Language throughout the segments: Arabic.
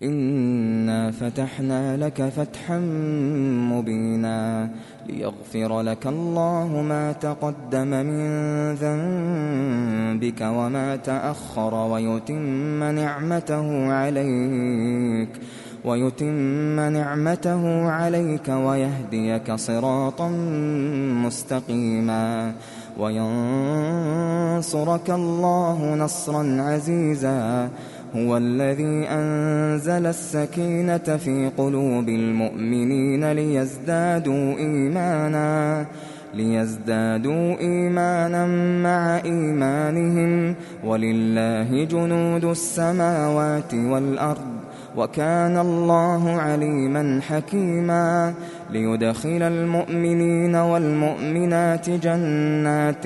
إنا فتحنا لك فتحا مبينا ليغفر لك الله ما تقدم من ذنبك وما تأخر ويتم نعمته عليك ويهديك صراطا مستقيما وينصرك الله نصرا عزيزا. هو الذي أنزل السكينة في قلوب المؤمنين ليزدادوا إيمانا مع إيمانهم ولله جنود السماوات والأرض وكان الله عليما حكيما. ليدخل المؤمنين والمؤمنات جنات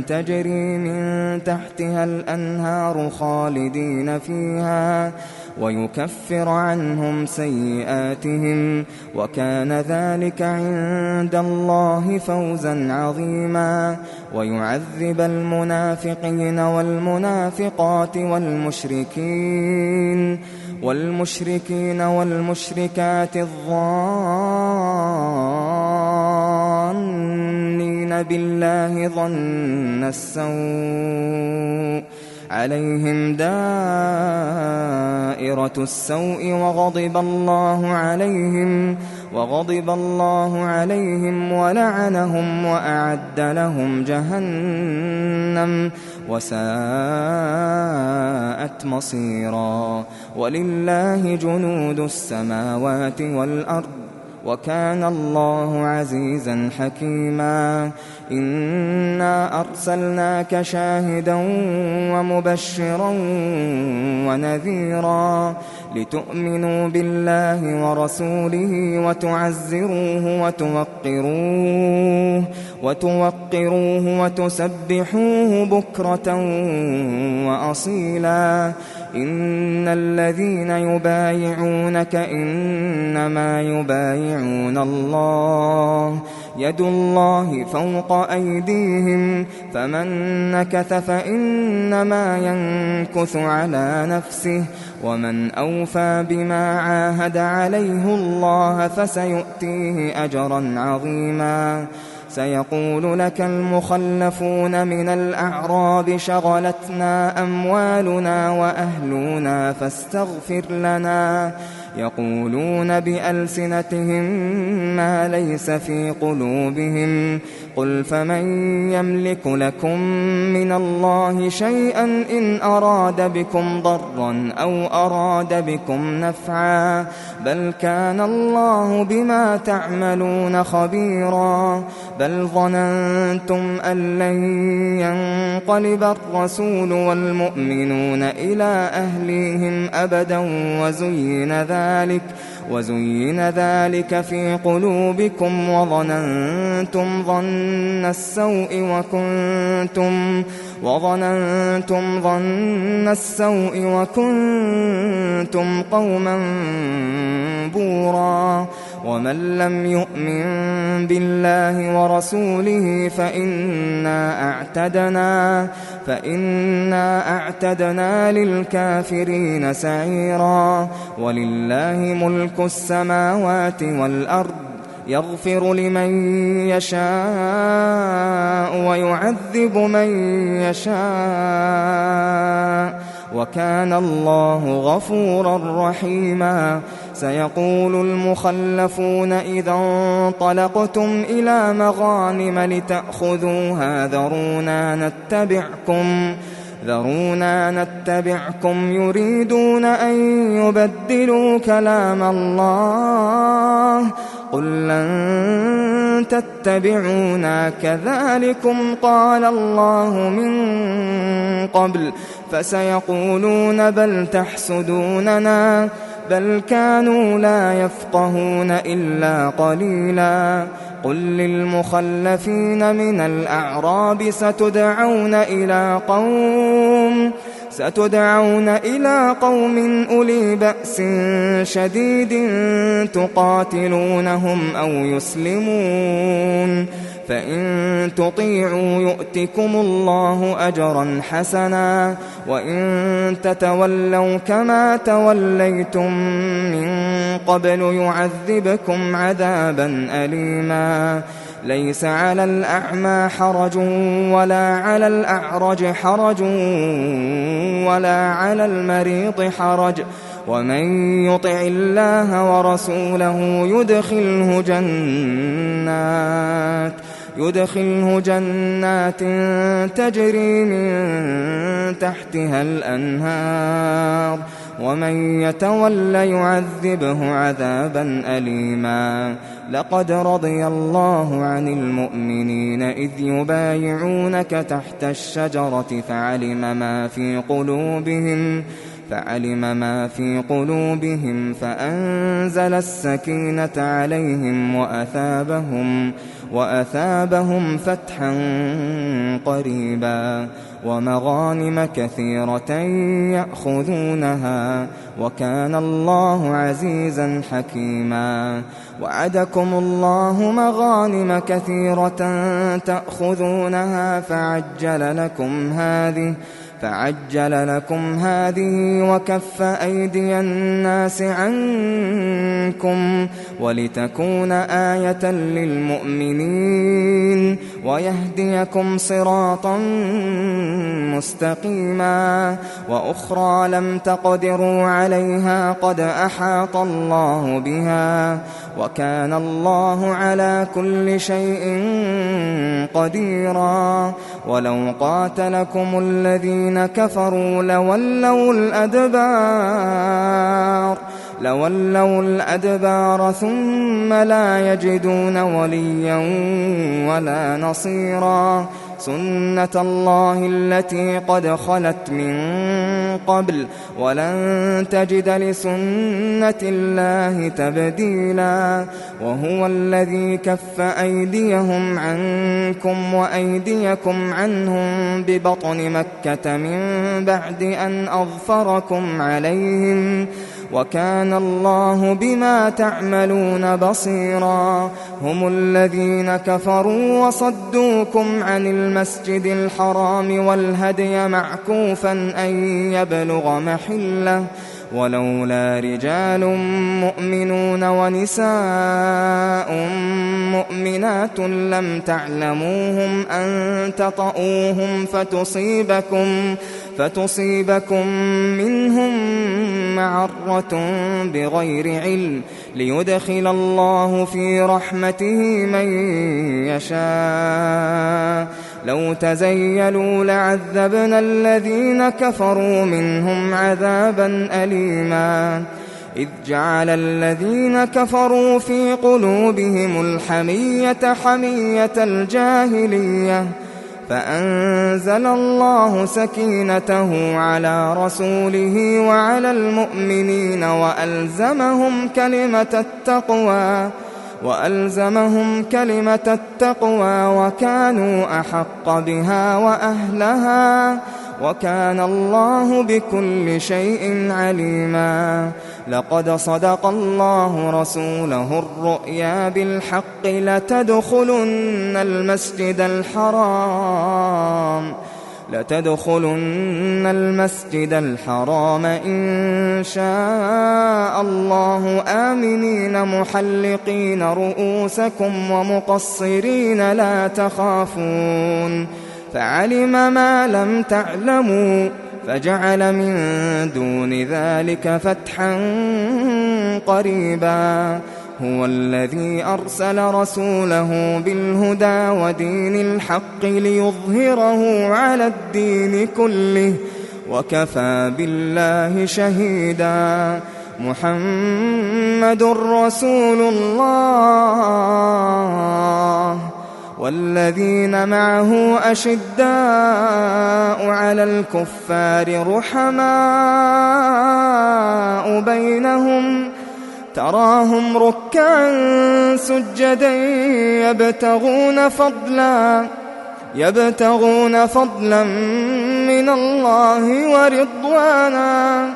تجري من تحتها الأنهار خالدين فيها ويكفر عنهم سيئاتهم وكان ذلك عند الله فوزا عظيما. ويعذب المنافقين والمنافقات والمشركين والمشركات الظانين بالله ظن السوء عليهم دائرة السوء وغضب الله عليهم ولعنهم وأعد لهم جهنم وساءت مصيرا. ولله جنود السماوات والأرض وكان الله عزيزا حكيما. إنا أرسلناك شاهدا ومبشرا ونذيرا لتؤمنوا بالله ورسوله وتوقروه وتسبحوه بكرة وأصيلا. إن الذين يبايعونك إنما يبايعون الله يد الله فوق أيديهم فمن نكث فإنما ينكث على نفسه ومن أوفى بما عاهد عليه الله فسيؤتيه أجرا عظيما. سيقول لك المخلفون من الأعراب شغلتنا أموالنا وأهلنا فاستغفر لنا يقولون بألسنتهم ما ليس في قلوبهم قل فمن يملك لكم من الله شيئا إن أراد بكم ضرا أو أراد بكم نفعا بل كان الله بما تعملون خبيرا. بل ظننتم أن لن ينقلب الرسول والمؤمنون إلى أهليهم أبدا وزين ذلك في قلوبكم وظننتم ظن السوء وكنتم قوما بورا. ومن لم يؤمن بالله ورسوله فإنا أعتدنا للكافرين سعيرا. ولله ملك السماوات والأرض يغفر لمن يشاء ويعذب من يشاء وكان الله غفورا رحيما. سيقول المخلفون إذا انطلقتم إلى مغانم لتأخذوها ذرونا نتبعكم يريدون أن يبدلوا كلام الله قل لن تتبعونا كذلكم قال الله من قبل فسيقولون بل تحسدوننا بل كانوا لا يفقهون إلا قليلا. قل ستدعون إلى قوم أولي بأس شديد تقاتلونهم أو يسلمون، فإن تطيعوا يؤتكم الله أجرا حسنا، وإن تتولوا كما توليتم من قبل يعذبكم عذابا أليما. ليس على الأعمى حرج ولا على الأعرج حرج ولا على المريض حرج، ومن يطع الله ورسوله يدخله جنات تجري من تحتها الأنهار، ومن يتول يعذبه عذابا أليما. لقد رضي الله عن المؤمنين إذ يبايعونك تحت الشجرة فعلم ما في قلوبهم فأنزل السكينة عليهم وأثابهم فتحا قريبا ومغانم كثيرة يأخذونها، وكان الله عزيزا حكيما. وعدكم الله مغانم كثيرة تأخذونها فعجل لكم هذه وكف أيدي الناس عنكم ولتكون آية للمؤمنين ويهديكم صراطا مستقيما. وأخرى لم تقدروا عليها قد أحاط الله بها، وكان الله على كل شيء قديرا. ولو قاتلكم الذين كفروا لولوا الأدبار ثم لا يجدون وليا ولا نصيرا. سنة الله التي قد خلت من قبل ولن تجد لسنة الله تبديلا. وهو الذي كف أيديهم عنكم وأيديكم عنهم ببطن مكة من بعد أن أظفركم عليهم، وكان الله بما تعملون بصيرا. هم الذين كفروا وصدوكم عن المسجد الحرام والهدي معكوفا أن يبلغ محله، ولولا رجال مؤمنون ونساء مؤمنات لم تعلموهم أن تطؤوهم فتصيبكم منهم معرة بغير علم ليدخل الله في رحمته من يشاء. لو تزيلوا لعذبنا الذين كفروا منهم عذابا أليما. إذ جعل الذين كفروا في قلوبهم الحمية حمية الجاهلية، فأنزل الله سكينته على رسوله وعلى المؤمنين وألزمهم كلمة التقوى وكانوا أحق بها وأهلها، وكان الله بكل شيء عليما. لقد صدق الله رسوله الرؤيا بالحق لتدخلن المسجد الحرام إن شاء الله آمنين محلقين رؤوسكم ومقصرين لا تخافون، فعلم ما لم تعلموا فجعل من دون ذلك فتحا قريبا. هو الذي أرسل رسوله بالهدى ودين الحق ليظهره على الدين كله وكفى بالله شهيدا. محمد رسول الله والذين معه أشداء على الكفار رحماء بينهم، تراهم ركعا سجدا يبتغون فضلا من من الله ورضوانا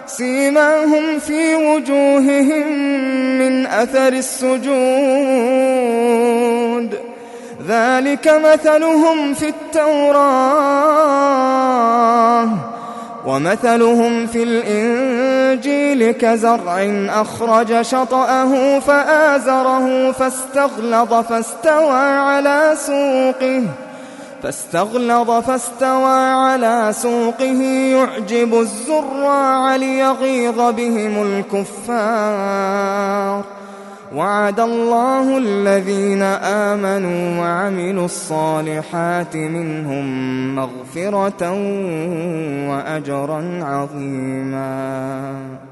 سيماهم في وجوههم من أثر السجود ذلك مثلهم في التوراة ومثلهم في الإنجيل كزرع أخرج شطأه فآزره فاستغلظ فاستوى على سوقه يعجب الزراع ليغيظ بهم الكفار وعد الله الذين آمنوا وعملوا الصالحات منهم مغفرة وأجرا عظيما.